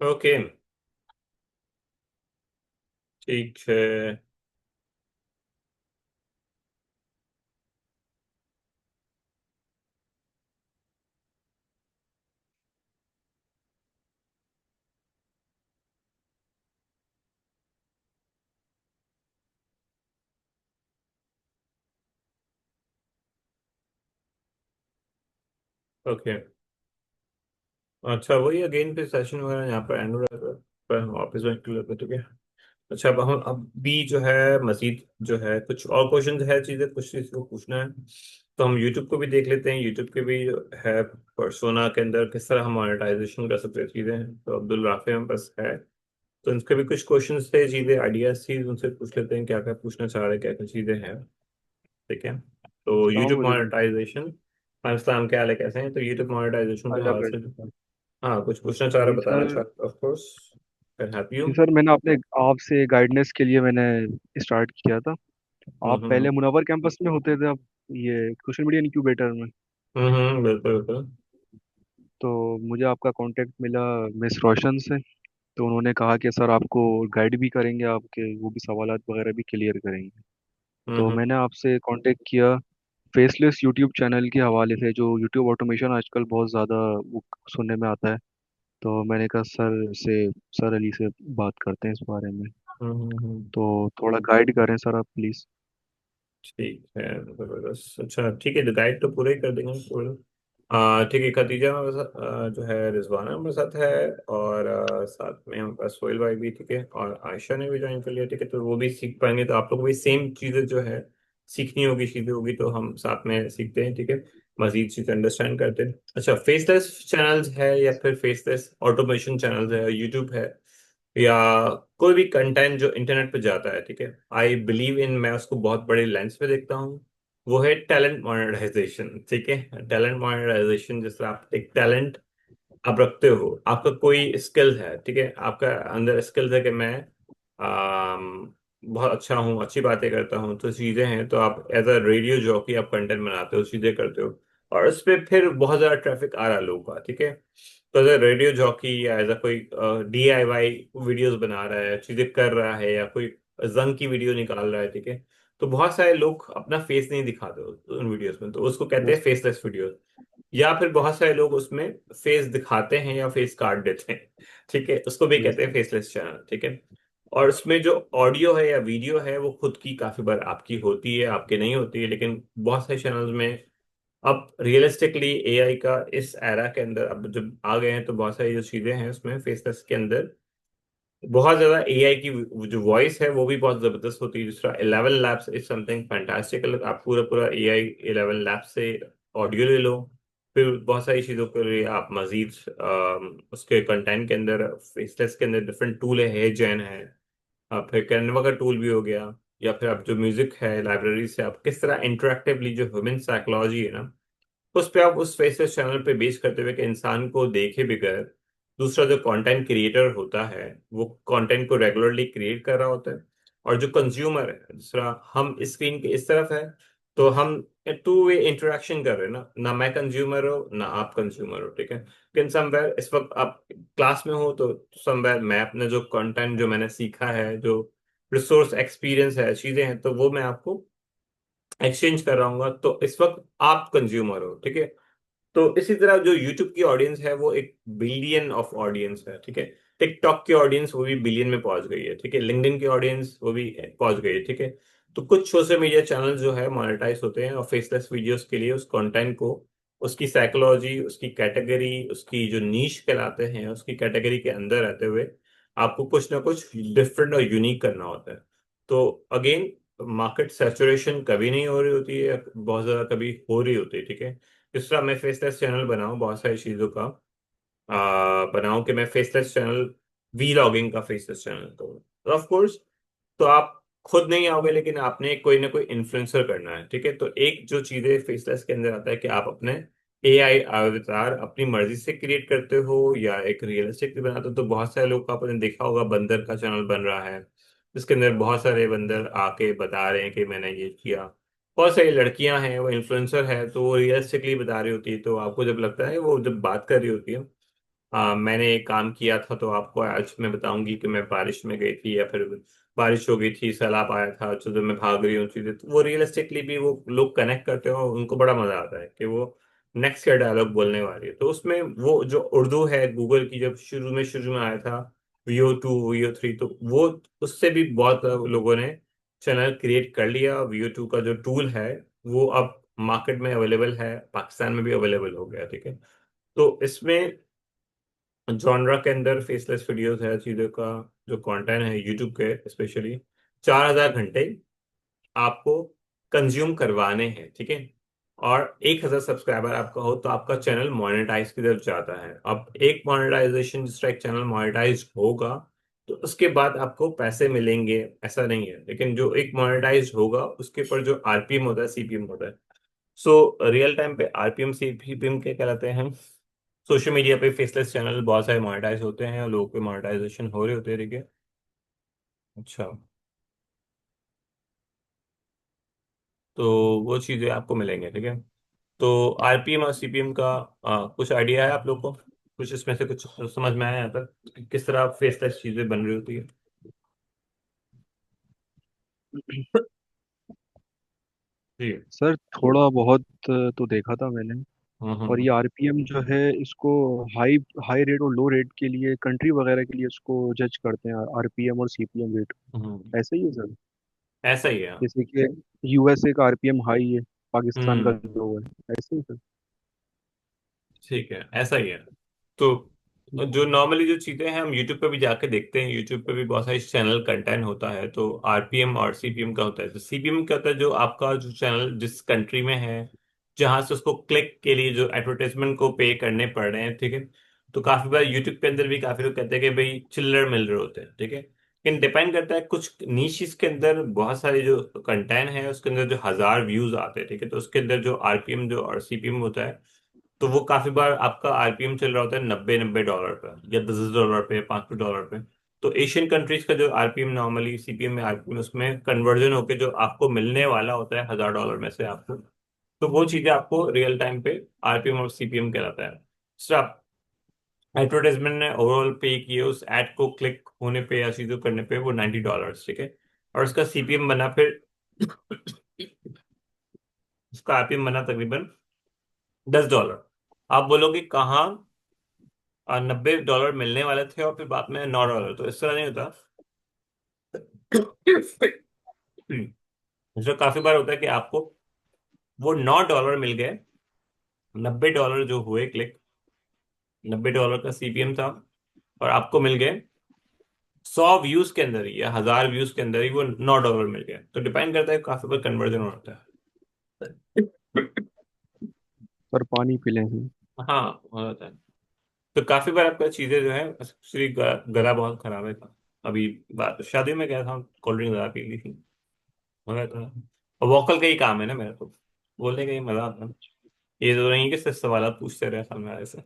Okay. ठीक है। Okay. अच्छा, वही अगेन फिर सेशन वगैरह यहाँ पर एंड हो रहा था, पर हम वापस ज्वाइन कर लेते हैं, ठीक है। अच्छा, अब हम अब भी जो है मजीद जो है कुछ और क्वेश्चन है, चीज़ें कुछ चीज़ को पूछना है। तो हम यूट्यूब को भी देख लेते हैं, यूट्यूब के भी जो है पर्सोना के अंदर किस तरह हम मोनेटाइजेशन कर सकते हैं चीज़ें हैं। तो अब्दुल राफे हम बस है, तो उनके भी कुछ क्वेश्चन थे, चीज़ें आइडियाज थी, उनसे पूछ लेते हैं क्या क्या पूछना चाह रहे हैं, क्या क्या चीज़ें हैं। ठीक है। तो अस्सलाम यूट्यूब वालेकुम। मोनेटाइजेशन। इस्लाम क्या हाल है, कैसे हैं? तो यूट्यूब मोनेटाइजेशन के अल्लाह हवाले का से शुक्र। हाँ, कुछ पूछना चाह रहे, जी बताना सर। चाह रहे, of course can help you. जी सर, मैंने अपने आपसे गाइडेंस के लिए मैंने स्टार्ट किया था। आप हम्म। पहले मुनव्वर कैंपस में होते थे, अब ये सोशल मीडिया इंक्यूबेटर में। बिल्कुल बिल्कुल। तो मुझे आपका कांटेक्ट मिला मिस रोशन से। तो उन्होंने कहा कि सर आपको गाइड भी करेंगे, आपके वो भी सवालात वगैरह भी क्लियर करेंगे। तो हम्म। मैंने आपसे कांटेक्ट किया फेसलेस यूट्यूब चैनल के हवाले से, जो यूट्यूब ऑटोमेशन आजकल बहुत ज़्यादा वो सुनने में आता है। तो मैंने कहा सर अली से बात करते हैं इस बारे में। हम्म। तो थोड़ा गाइड करें सर आप प्लीज़। ठीक है, जबरदस्त। अच्छा ठीक है, तो गाइड तो पूरा ही कर देंगे पूरा। ठीक है, खदीजा मेरे साथ जो है, रिजवाना मेरे साथ है, और साथ में हमारे पास सोहेल भाई भी, ठीक है, और आयशा ने भी ज्वाइन कर लिया, ठीक है। तो वो भी सीख पाएंगे, तो आप लोग भी सेम चीज़ें जो है सीखनी होगी, चीज़ें होगी, तो हम साथ में सीखते हैं, ठीक है। मजीद चीज़ें अंडरस्टैंड करते हैं। अच्छा, फेसलेस चैनल्स है या फिर फेसलेस ऑटोमेशन चैनल्स है, यूट्यूब है, या कोई भी कंटेंट जो इंटरनेट पे जाता है, ठीक है, आई बिलीव इन, मैं उसको बहुत बड़े लेंस पे देखता हूँ। वो है टैलेंट मोनेटाइजेशन, ठीक है। टैलेंट मोनेटाइजेशन, जिस तरह आप एक टैलेंट आप रखते हो, आपका कोई स्किल है, ठीक है, आपका अंदर स्किल है कि मैं बहुत अच्छा हूँ, अच्छी बातें करता हूँ, तो चीज़ें हैं, तो आप एज अ रेडियो जॉकी आप कंटेंट बनाते हो, चीज़ें करते हो, और उस पर फिर बहुत ज़्यादा ट्रैफिक आ रहा है लोगों का, ठीक है। तो एज अ रेडियो जॉकी या एज अ कोई DIY वीडियोस बना रहा है, चीज़ें कर रहा है, या कोई जंग की वीडियो निकाल रहा है, ठीक है, तो बहुत सारे लोग अपना फेस नहीं दिखाते उन वीडियोस में, तो उसको कहते हैं यस। Faceless video. या फिर बहुत सारे लोग उसमें फेस दिखाते हैं या फेस काट देते हैं, ठीक है, उसको भी यस। कहते हैं फेसलेस चैनल, ठीक है। और उसमें जो ऑडियो है या वीडियो है, वो खुद की काफी बार आपकी होती है, आपकी नहीं होती है, लेकिन बहुत सारे चैनल्स में अब रियलिस्टिकली AI का इस एरा के अंदर अब जब आ गए हैं, तो बहुत सारी जो चीजें हैं उसमें फेसलेस के अंदर बहुत ज्यादा AI की जो वॉइस है वो भी बहुत जबरदस्त होती है। दूसरा, 11 लैब्स इज समथिंग फैंटास्टिक। आप पूरा पूरा AI 11 लैब से ऑडियो ले लो, फिर बहुत सारी चीजों के लिए आप मजीद उसके कंटेंट के अंदर फेसलेस के अंदर डिफरेंट टूल है, जैन है, फिर कैनवा का टूल भी हो गया, या फिर आप जो म्यूजिक है लाइब्रेरी से आप किस तरह इंटरेक्टिवली जो ह्यूमन साइकोलॉजी है ना, उस पे आप उस फेसलेस चैनल पे बेस करते हुए कि इंसान को देखे बगैर दूसरा जो कंटेंट क्रिएटर होता है वो कंटेंट को रेगुलरली क्रिएट कर रहा होता है, और जो कंज्यूमर है, दूसरा हम स्क्रीन के इस तरफ है, तो हम टू वे इंटरेक्शन कर रहे हैं ना, ना मैं कंज्यूमर हो ना आप कंज्यूमर हो, ठीक है। लेकिन समवेयर इस वक्त आप क्लास में हो, तो समवेयर मैं अपने जो कंटेंट जो मैंने सीखा है, जो रिसोर्स एक्सपीरियंस है, चीजें हैं, तो वो मैं आपको एक्सचेंज कर रहा हूँ, तो इस वक्त आप कंज्यूमर हो, ठीक है। तो इसी तरह जो यूट्यूब की ऑडियंस है वो एक बिलियन ऑफ ऑडियंस है, ठीक है। टिकटॉक की ऑडियंस वो भी बिलियन में पहुंच गई है, ठीक है। लिंक्डइन की ऑडियंस वो भी पहुंच गई है, ठीक है। तो कुछ सोशल मीडिया चैनल जो है मोनेटाइज होते हैं, और फेसलेस वीडियोस के लिए उस कंटेंट को, उसकी साइकोलॉजी, उसकी कैटेगरी, उसकी जो नीश कहलाते हैं, उसकी कैटेगरी के अंदर रहते हुए आपको कुछ ना कुछ डिफरेंट और यूनिक करना होता है। तो अगेन, मार्केट सैचुरेशन कभी नहीं हो रही होती है, बहुत ज्यादा कभी हो रही होती है, ठीक है। इस तरह मैं फेसलेस चैनल बनाऊं, बहुत सारी चीजों का बनाऊं कि मैं फेसलेस चैनल, वी लॉगिंग का फेसलेस चैनल करूँ, ऑफ कोर्स। तो आप खुद नहीं आओगे, लेकिन आपने कोई ना कोई इन्फ्लुएंसर करना है, ठीक है। तो एक जो चीजें फेसलेस के अंदर आता है कि आप अपने AI अवतार अपनी मर्जी से क्रिएट करते हो या एक रियलिस्टिक बनाते हो। तो बहुत सारे लोग का आपने देखा होगा, बंदर का चैनल बन रहा है, जिसके अंदर बहुत सारे बंदर आके बता रहे हैं कि मैंने ये किया। बहुत सारी लड़कियां हैं, वो इन्फ्लुएंसर है, तो वो रियलिस्टिकली बता रही होती है, तो आपको जब लगता है वो जब बात कर रही होती है, मैंने एक काम किया था तो आपको आज मैं बताऊंगी कि मैं बारिश में गई थी या फिर बारिश हो गई थी, सैलाब आया था, तो मैं भाग रही हूँ चीजें, तो वो रियलिस्टिकली भी वो लोग कनेक्ट करते हो, उनको बड़ा मजा आता है कि वो नेक्स्ट क्या डायलॉग बोलने वाली है। तो उसमें वो जो उर्दू है गूगल की, जब शुरू में आया था VO2 VO3, तो वो उससे भी बहुत लोगों ने चैनल क्रिएट कर लिया। VO2 का जो टूल है वो अब मार्केट में अवेलेबल है, पाकिस्तान में भी अवेलेबल हो गया, ठीक है। तो इसमें जॉनरा के अंदर फेसलेस वीडियोस है, चीज़ों का जो कंटेंट है यूट्यूब के स्पेशली 4,000 घंटे आपको कंज्यूम करवाने हैं, ठीक है। और 1,000 सब्सक्राइबर आपका हो तो आपका चैनल मोनेटाइज की तरफ जाता है। अब एक मोनेटाइजेशन, जिस तरह एक चैनल मोनेटाइज होगा तो उसके बाद आपको पैसे मिलेंगे, ऐसा नहीं है, लेकिन जो एक मोनेटाइज होगा उसके ऊपर जो RPM होता है, CPM होता है। सो रियल टाइम पे RPM CPM के कहलाते हैं। सोशल मीडिया पे फेसलेस चैनल बहुत सारे मोनेटाइज होते हैं और लोगों के मोनेटाइजेशन हो रहे होते हैं, ठीक है। अच्छा, तो वो चीज़ें आपको मिलेंगे, ठीक है। तो RPM और CPM का कुछ आइडिया है आप लोग को? कुछ इसमें से कुछ समझ में आया यहाँ तक, किस तरह फेसलेस चीज़ें बन रही होती है? जी। सर थोड़ा बहुत तो देखा था मैंने। और हम्म। ये आरपीएम जो है इसको हाई हाई रेट और लो रेट के लिए कंट्री वगैरह के लिए इसको जज करते हैं, आरपीएम और सीपीएम रेट। हम्म, ऐसे ही है सर? ऐसा ही है। जैसे कि यूएसए का आरपीएम हाई है, पाकिस्तान का हम्म, लो है, ऐसे ही सर? ठीक है, ऐसा ही है। तो जो नॉर्मली जो चीजें हैं हम यूट्यूब पे भी जाके देखते हैं, यूट्यूब पे भी बहुत सारी चैनल कंटेंट होता है, तो RPM और CPM का होता है। तो CPM क्या होता है, जो आपका जो चैनल जिस कंट्री में है, जहां से उसको क्लिक के लिए जो एडवर्टाइजमेंट को पे करने पड़ रहे हैं, ठीक है। तो काफी बार यूट्यूब के अंदर भी काफी लोग कहते हैं कि भाई चिल्लर मिल रहे होते हैं, ठीक है। लेकिन डिपेंड करता है, कुछ नीशिस के अंदर बहुत सारे जो कंटेंट है उसके अंदर जो 1,000 व्यूज आते हैं, ठीक है, तो उसके अंदर जो RPM जो और CPM होता है, तो वो काफी बार आपका RPM चल रहा होता है 90-90 डॉलर पे, या 10-10 डॉलर पे, 5-5 डॉलर पे। तो एशियन कंट्रीज का जो RPM नॉर्मली CPM में RPM उसमें कन्वर्जन होके जो आपको मिलने वाला होता है 1,000 डॉलर में से आपको, तो वो चीजें आपको रियल टाइम पे RPM और CPM कहलाता है। सर आप एडवर्टाइजमेंट ने ओवरऑल पे किए उस एड को क्लिक होने पे या चीजों करने पे, वो $90, ठीक है। और उसका CPM बना फिर उसका RPM बना तकरीबन $10। आप बोलोगे कहाँ 90 डॉलर मिलने वाले थे और फिर बाद में $9, तो इस तरह नहीं होता। जो काफी बार होता है कि आपको वो $9 मिल गए, $90 जो हुए क्लिक, $90 का CPM था, और आपको मिल गए 100 व्यूज के अंदर ही या 1,000 व्यूज के अंदर ही वो $9 मिल गए। तो डिपेंड करता है, काफी बार कन्वर्जन होता है। सर पानी पी लें हम। हाँ, होता है। तो काफी बार आपका चीजें जो है, एक्चुअली गला बहुत खराब है। अभी बात शादी में गया था, कोल्ड ड्रिंक ज्यादा पी ली थी, हो गया था। और वोकल का ही काम है ना मेरा, तो बोलने का ही मजा आता है। ये तो नहीं कि सिर्फ सवाल पूछते रहे सामने से।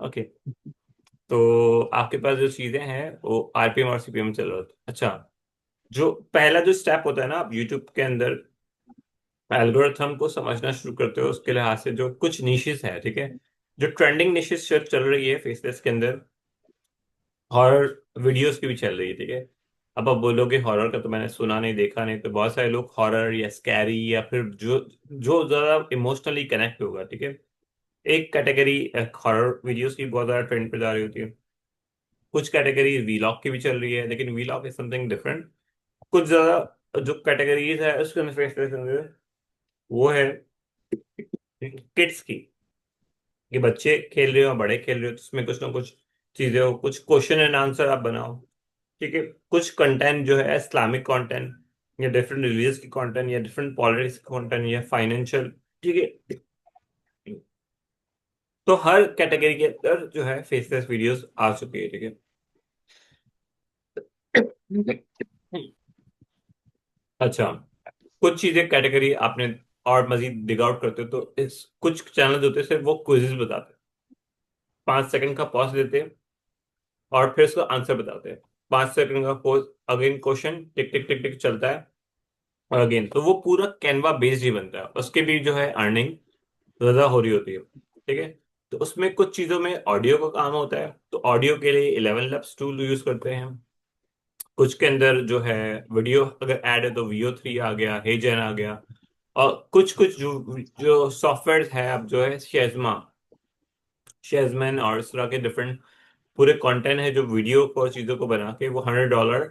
ओके। तो आपके पास जो चीजें हैं वो RPM और CPM चल रहा था। अच्छा, जो पहला जो स्टेप होता है ना, आप यूट्यूब के अंदर एल्गोरिथम को समझना शुरू करते हो, उसके लिहाज से जो कुछ निशेस है, ठीक है, जो ट्रेंडिंग निशेस चल रही है फेसलेस के अंदर, हॉरर वीडियोस की भी चल रही है, ठीक है। अब आप बोलोगे हॉरर का तो मैंने सुना नहीं देखा नहीं, तो बहुत सारे लोग हॉरर या स्कैरी या फिर जो जो ज्यादा इमोशनली कनेक्ट होगा, ठीक है। एक कैटेगरी हॉरर वीडियोस की बहुत ज्यादा ट्रेंड पे जा रही होती है। कुछ कैटेगरी वीलॉग की भी चल रही है, लेकिन वीलॉग इज समथिंग डिफरेंट। कुछ ज्यादा जो कैटेगरीज है उसके अंदर फेस वो है किड्स की, कि बच्चे खेल रहे हो बड़े खेल रहे हो, तो उसमें कुछ ना कुछ चीजें हो, कुछ क्वेश्चन एंड आंसर आप बनाओ, ठीक है। कुछ कंटेंट जो है इस्लामिक कंटेंट, या डिफरेंट रिलीजियस की कंटेंट, या डिफरेंट पॉलिटिक्स कंटेंट, या फाइनेंशियल, ठीक है। तो हर कैटेगरी के अंदर जो है फेसलेस वीडियोस आ चुकी है, ठीक है। अच्छा, कुछ चीजें कैटेगरी आपने और मजीद डिग आउट करते हो तो इस कुछ चैनल होते हैं सिर्फ वो क्विजेस बताते हैं, 5 सेकंड का पॉज देते हैं और फिर उसका आंसर बताते हैं। 5 सेकंड का पॉज, अगेन क्वेश्चन, टिक टिक टिक टिक चलता है, और अगेन, तो वो पूरा कैनवा बेस्ड ही बनता है, उसके भी जो है अर्निंग ज्यादा हो रही होती है, ठीक है। तो उसमें कुछ चीज़ों में ऑडियो का काम होता है, तो ऑडियो के लिए 11 Labs टूल यूज करते हैं हम। कुछ के अंदर जो है वीडियो अगर ऐड है तो VO3 आ गया, हेजन आ गया। और कुछ कुछ जो जो सॉफ्टवेयर है अब जो है शेजमा, शेजमैन और इस तरह के डिफरेंट पूरे कंटेंट है जो वीडियो को चीज़ों को बना के वो $100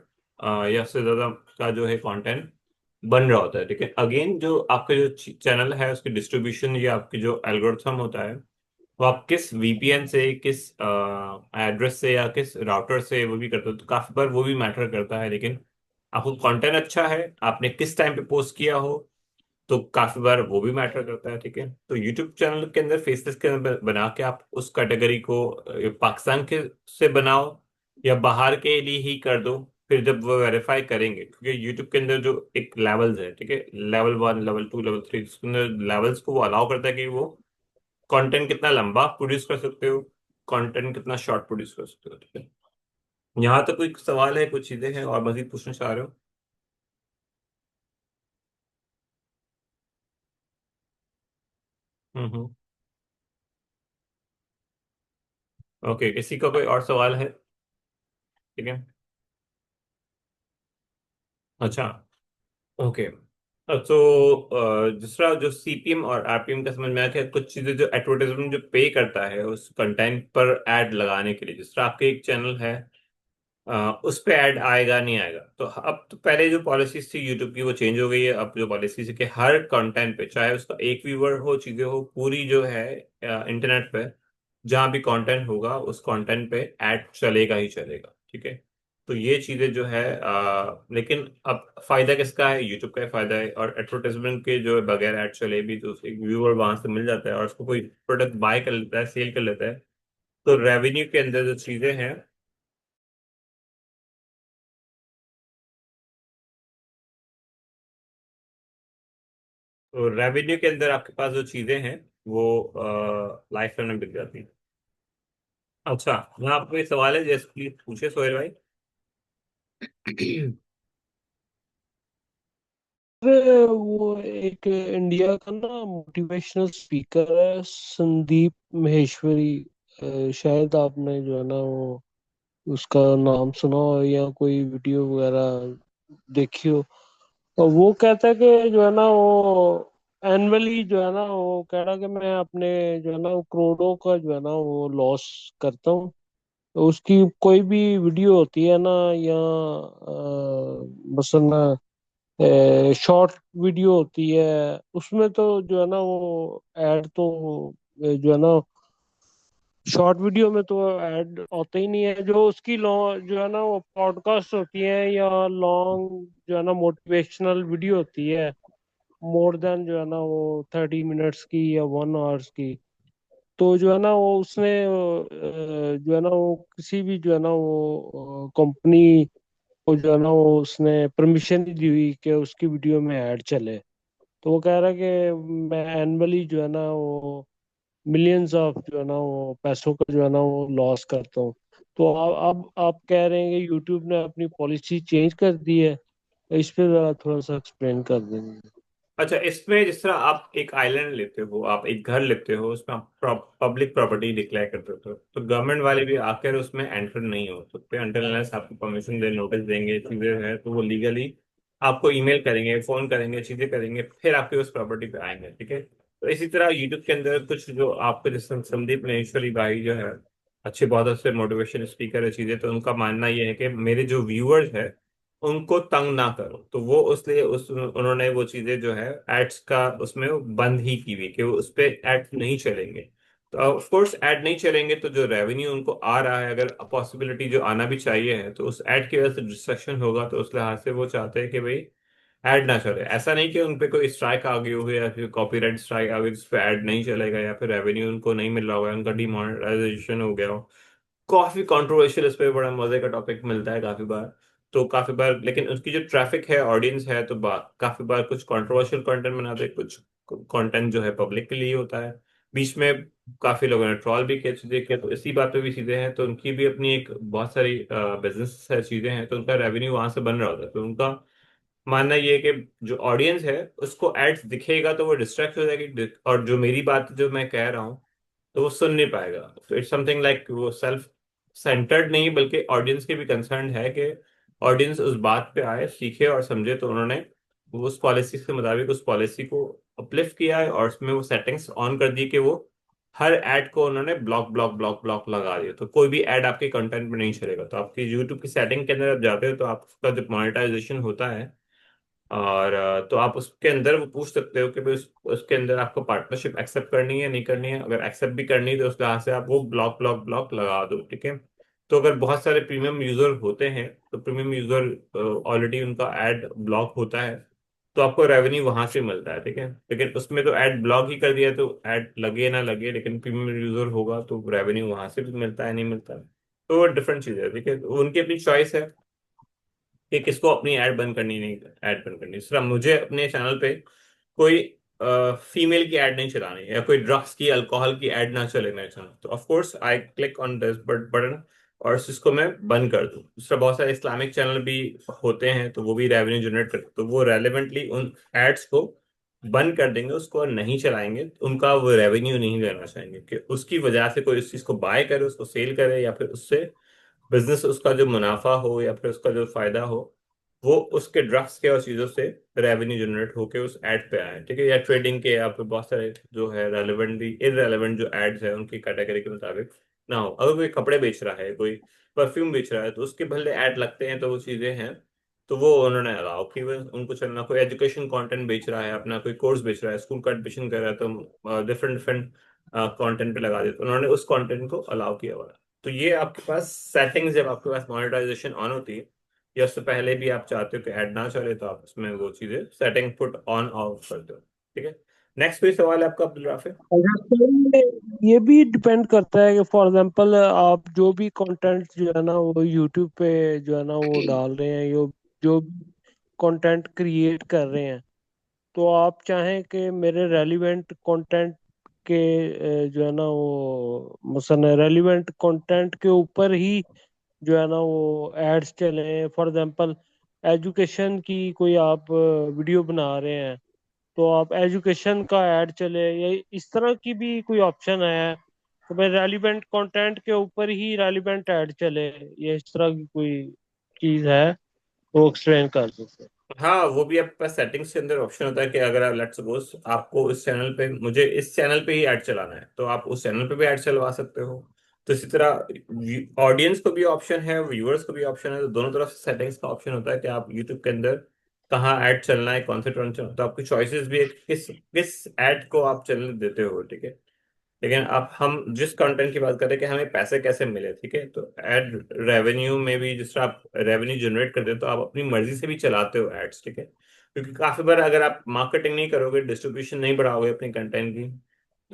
या उससे ज़्यादा का जो है कंटेंट बन रहा होता है। ठीक है, अगेन जो आपका जो चैनल है उसकी डिस्ट्रीब्यूशन या आपकी जो एल्गोरिथम होता है वो आप किस VPN से, किस एड्रेस से या किस राउटर से वो भी करते हो, तो काफी बार वो भी मैटर करता है। लेकिन आपको कंटेंट अच्छा है, आपने किस टाइम पे पोस्ट किया हो, तो काफी बार वो भी मैटर करता है। ठीक है, तो यूट्यूब चैनल के अंदर फेसलेस के अंदर बना के आप उस कैटेगरी को पाकिस्तान के से बनाओ या बाहर के लिए ही कर दो। फिर जब वो वेरीफाई करेंगे, क्योंकि यूट्यूब के अंदर जो एक लेवल्स है, ठीक है, लेवल 1, लेवल 2, लेवल 3, उसके अंदर लेवल्स को वो अलाउ करता है कि वो कंटेंट कितना लंबा प्रोड्यूस कर सकते हो, कंटेंट कितना शॉर्ट प्रोड्यूस कर सकते हो। ठीक है, यहाँ तक कोई सवाल है, कुछ चीजें हैं और मजीद पूछना चाह रहे हो? हम्म। ओके, किसी का कोई और सवाल है? ठीक है। अच्छा। ओके। जिस तरह जो CPM और RPM का समझ में आया कि कुछ चीजें जो एडवर्टाइजमेंट जो पे करता है उस कंटेंट पर ऐड लगाने के लिए, जिस तरह आपके एक चैनल है उस पे ऐड आएगा नहीं आएगा, तो अब तो पहले जो पॉलिसीज थी यूट्यूब की वो चेंज हो गई है। अब जो पॉलिसीज है कि हर कंटेंट पे, चाहे उसका एक व्यूअर हो, चीजें हो, पूरी जो है इंटरनेट पे जहाँ भी कंटेंट होगा उस कंटेंट पे ऐड चलेगा ही चलेगा। ठीक है, तो ये चीजें जो है लेकिन अब फायदा किसका है? यूट्यूब का ही फायदा है। और एडवर्टाइजमेंट के जो है, बगैर ऐड चले भी तो एक व्यूअर वहां से मिल जाता है और उसको कोई प्रोडक्ट बाय कर लेता है, सेल कर लेता है। तो रेवेन्यू के अंदर जो चीजें हैं, तो रेवेन्यू के अंदर आपके पास जो चीजें हैं वो लाइफ टाइम में बिक जाती हैं। अच्छा, यहाँ आपको एक सवाल है, जैसे प्लीज पूछे सोहेल भाई। वो एक इंडिया का ना मोटिवेशनल स्पीकर है, संदीप महेश्वरी। शायद आपने जो है ना वो उसका नाम सुना हो या कोई वीडियो वगैरह देखी हो। और वो कहता है कि जो है ना वो एनुअली जो है ना वो कह रहा कि मैं अपने जो है ना वो करोड़ों का जो है ना वो लॉस करता हूँ। तो उसकी कोई भी वीडियो होती है ना या मसलन शॉर्ट वीडियो होती है, उसमें तो जो है ना वो ऐड तो जो है ना शॉर्ट वीडियो में तो ऐड होते ही नहीं है। जो उसकी लॉन्ग जो है ना वो पॉडकास्ट होती है या लॉन्ग जो है ना मोटिवेशनल वीडियो होती है, मोर देन जो है ना वो 30 मिनट्स की या 1 आवर्स की, तो जो है ना वो उसने जो है ना वो किसी भी जो है ना वो कंपनी को जो है ना वो उसने परमिशन नहीं दी हुई कि उसकी वीडियो में ऐड चले। तो वो कह रहा है कि मैं एनुअली जो है ना वो मिलियंस ऑफ जो है ना वो पैसों का जो है ना वो लॉस करता हूँ। तो अब आप कह रहे हैं कि यूट्यूब ने अपनी पॉलिसी चेंज कर दी है, तो इस पे जरा थोड़ा सा एक्सप्लेन कर देंगे। अच्छा, इसमें जिस तरह आप एक आइलैंड लेते हो, आप एक घर लेते हो, उसमें आप पब्लिक प्रॉपर्टी डिक्लेयर कर देते हो, तो गवर्नमेंट वाले भी आकर उसमें एंटर नहीं हो सकते अंटिल अनलेस आपको परमिशन दे, नोटिस देंगे, चीजें हैं तो वो लीगली आपको ईमेल करेंगे, फोन करेंगे, चीजें करेंगे, फिर आपके उस प्रॉपर्टी पे आएंगे। ठीक है, तो इसी तरह यूट्यूब के अंदर कुछ जो आपको, जैसे संदीप महेश्वरी भाई जो है अच्छे, बहुत अच्छे मोटिवेशन स्पीकर है, चीजें, तो उनका मानना ये है कि मेरे जो व्यूअर्स है उनको तंग ना करो, तो वो उसलिए उस उन्होंने वो चीजें जो है एड्स का उसमें वो बंद ही की हुई कि वो उस पे एड नहीं चलेंगे। तो ऑफ कोर्स ऐड नहीं चलेंगे तो जो रेवेन्यू उनको आ रहा है, अगर पॉसिबिलिटी जो आना भी चाहिए है, तो उस ऐड की वजह से डिस्ट्रक्शन होगा, तो उस लिहाज से वो चाहते हैं कि भाई ऐड ना चले। ऐसा नहीं कि उन पे कोई स्ट्राइक आ गई हो या फिर कॉपीराइट स्ट्राइक आ गई जिस पे ऐड नहीं चलेगा या फिर रेवेन्यू उनको नहीं मिल रहा होगा, उनका डिमोनेटाइजेशन हो गया हो। काफी कंट्रोवर्शियल, इस पे बड़ा मजे का टॉपिक मिलता है काफी बार। तो काफी बार लेकिन उसकी जो ट्रैफिक है, ऑडियंस है, तो काफी बार कुछ कंट्रोवर्शियल कंटेंट बनाते हैं, कुछ कंटेंट जो है पब्लिक के लिए होता है। बीच में काफी लोगों ने ट्रॉल भी किया, चीजें किया, तो इसी बात पे भी चीजें हैं, तो उनकी भी अपनी एक बहुत सारी बिजनेस है, चीजें हैं, तो उनका रेवेन्यू वहां से बन रहा होता है। तो उनका मानना ये है कि जो ऑडियंस है उसको एड्स दिखेगा तो वो डिस्ट्रैक्ट हो जाएगी। और जो मेरी बात जो मैं कह रहा हूँ तो वो सुन नहीं पाएगा। तो इट्स समथिंग लाइक वो सेल्फ सेंटर्ड नहीं बल्कि ऑडियंस की भी कंसर्न है कि ऑडियंस उस बात पे आए, सीखे और समझे। तो उन्होंने वो उस पॉलिसी के मुताबिक उस पॉलिसी को अपलिफ्ट किया है और उसमें वो सेटिंग्स ऑन कर दी कि वो हर ऐड को उन्होंने ब्लॉक ब्लॉक ब्लॉक ब्लॉक लगा दिया। तो कोई भी ऐड आपके कंटेंट में नहीं चलेगा। तो आपकी यूट्यूब की सेटिंग के अंदर आप जाते हो तो आपका जो मोनेटाइजेशन होता है, और तो आप उसके अंदर वो पूछ सकते हो कि भाई उसके अंदर आपको पार्टनरशिप एक्सेप्ट करनी है नहीं करनी है। अगर एक्सेप्ट भी करनी है तो उस लिहाज से आप वो ब्लॉक ब्लॉक ब्लॉक लगा दो, ठीक है। तो अगर बहुत सारे प्रीमियम यूजर होते हैं तो प्रीमियम यूजर ऑलरेडी उनका एड ब्लॉक होता है, तो आपको रेवेन्यू वहां से मिलता है, ठीक है। लेकिन उसमें तो एड ब्लॉक ही कर दिया तो एड लगे ना लगे, लेकिन प्रीमियम यूजर होगा तो रेवेन्यू वहां से भी मिलता है नहीं मिलता है। तो वो डिफरेंट चीज है, ठीक है। उनकी अपनी चॉइस है कि किसको अपनी ऐड बंद करनी नहीं, ऐड बंद करनी। सिर्फ मुझे अपने चैनल पे कोई फीमेल की ऐड नहीं चलानी है या कोई ड्रग्स की अल्कोहल की ऐड ना चले मेरे चैनल, तो of course I click on this button और इसको मैं बंद कर दूं। दूसरा बहुत सारे इस्लामिक चैनल भी होते हैं तो वो भी रेवेन्यू जनरेट करते, तो वो रेलेवेंटली उन एड्स को बंद कर देंगे, उसको नहीं चलाएंगे। उनका वो रेवेन्यू नहीं लेना चाहेंगे कि उसकी वजह से कोई उस चीज को बाय करे, उसको सेल करे, या फिर उससे बिजनेस उसका जो मुनाफा हो या फिर उसका जो फायदा हो वो उसके ड्रग्स के और चीजों से रेवेन्यू जनरेट होके उस एड पे आए, ठीक है। या ट्रेडिंग के या फिर बहुत सारे जो है रेलेवेंटली इररेलेवेंट जो एड्स है उनकी कैटेगरी के मुताबिक ना हो। अगर कोई कपड़े बेच रहा है, कोई परफ्यूम बेच रहा है, तो उसके भले ऐड लगते हैं तो वो चीजें हैं, तो वो उन्होंने अलाउ की हुए उनको चलना। कोई एजुकेशन कंटेंट बेच रहा है, अपना कोई कोर्स बेच रहा है, स्कूल का एडमिशन कर रहा है, तो डिफरेंट डिफरेंट कंटेंट पे लगा देते, तो उन्होंने उस कंटेंट को अलाउ किया हुआ है। तो ये आपके पास सेटिंग्स, जब आपके पास मोनेटाइजेशन ऑन होती है या उससे पहले भी आप चाहते हो कि ऐड ना चले, तो आप उसमें वो चीजें सेटिंग पुट ऑन ऑफ करते हो, ठीक है। नेक्स्ट कोई सवाल है आपका अब्दुल राफे? अच्छा, तो ये भी डिपेंड करता है कि फॉर एग्जांपल आप जो भी कंटेंट जो है ना वो यूट्यूब पे जो है ना वो डाल रहे हैं, यो जो कंटेंट क्रिएट कर रहे हैं, तो आप चाहें कि मेरे रेलिवेंट कंटेंट के जो है ना वो मसलन रेलिवेंट कंटेंट के ऊपर ही जो है ना वो एड्स चले। फॉर एग्जांपल एजुकेशन की कोई आप वीडियो बना रहे हैं तो आप एजुकेशन का ऐड चले, या इस तरह की भी कोई ऑप्शन है तो भाई रेलिवेंट कंटेंट के ऊपर ही रेलिवेंट ऐड चले, ये इस तरह की कोई चीज है वो एक्सप्लेन कर सकते हैं? हाँ, वो भी आपके पास सेटिंग्स के अंदर ऑप्शन होता है कि अगर आप लेट्स सपोज आपको इस चैनल पे, मुझे इस चैनल पे ही ऐड चलाना है, तो आप उस चैनल पे भी ऐड चलवा सकते हो। तो इसी तरह ऑडियंस को भी ऑप्शन है, व्यूअर्स को भी ऑप्शन है, तो दोनों तरफ से सेटिंग्स का ऑप्शन होता है कि आप यूट्यूब के अंदर कहाँ ऐड चलना है, कौन से टर्न चलना है। तो आपकी चॉइसेस भी है कि किस किस ऐड को आप चलने देते हो, ठीक है। लेकिन अब हम जिस कंटेंट की बात करें कि हमें पैसे कैसे मिले, ठीक है, तो एड रेवेन्यू में भी जिस तरह आप रेवेन्यू जनरेट करते हो तो आप अपनी मर्जी से भी चलाते हो एड्स, ठीक है। क्योंकि काफी बार अगर आप मार्केटिंग नहीं करोगे, डिस्ट्रीब्यूशन नहीं बढ़ाओगे अपने कंटेंट की,